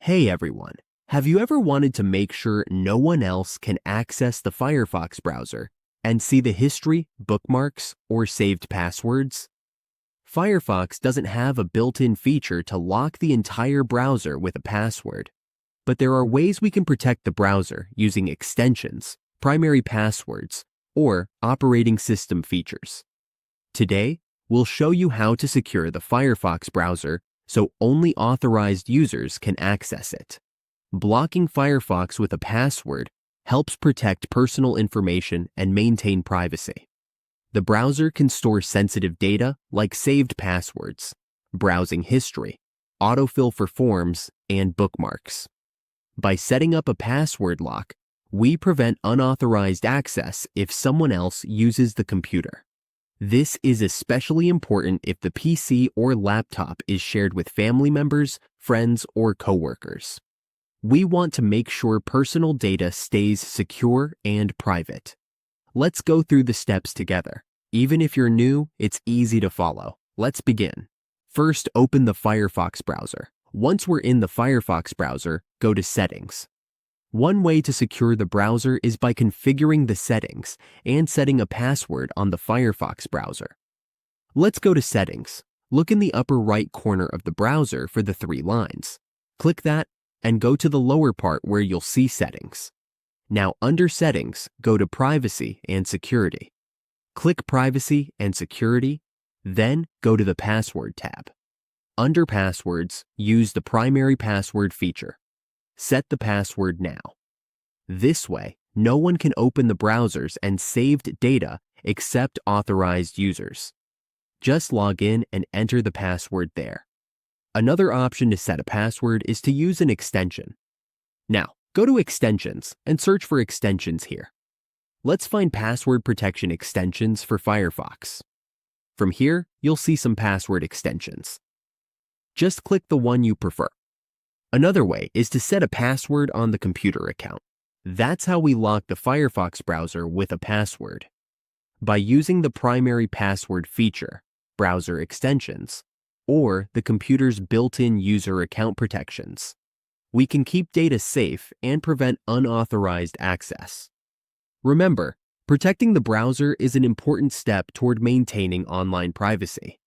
Hey everyone, have you ever wanted to make sure no one else can access the Firefox browser and see the history, bookmarks, or saved passwords? Firefox doesn't have a built-in feature to lock the entire browser with a password, but there are ways we can protect the browser using extensions, primary passwords, or operating system features. Today, we'll show you how to secure the Firefox browser so only authorized users can access it. Blocking Firefox with a password helps protect personal information and maintain privacy. The browser can store sensitive data like saved passwords, browsing history, autofill for forms, and bookmarks. By setting up a password lock, we prevent unauthorized access if someone else uses the computer. This is especially important if the PC or laptop is shared with family members, friends, or coworkers. We want to make sure personal data stays secure and private. Let's go through the steps together. Even if you're new, it's easy to follow. Let's begin. First, open the Firefox browser. Once we're in the Firefox browser, go to Settings. One way to secure the browser is by configuring the settings and setting a password on the Firefox browser. Let's go to Settings. Look in the upper right corner of the browser for the three lines. Click that and go to the lower part where you'll see Settings. Now under Settings, go to Privacy and Security. Click Privacy and Security, then go to the Password tab. Under Passwords, use the Primary Password feature. Set the password now. This way, no one can open the browsers and saved data except authorized users. Just log in and enter the password there. Another option to set a password is to use an extension. Now, go to Extensions and search for extensions here. Let's find password protection extensions for Firefox. From here, you'll see some password extensions. Just click the one you prefer. Another way is to set a password on the computer account. That's how we lock the Firefox browser with a password. By using the primary password feature, browser extensions, or the computer's built-in user account protections, we can keep data safe and prevent unauthorized access. Remember, protecting the browser is an important step toward maintaining online privacy.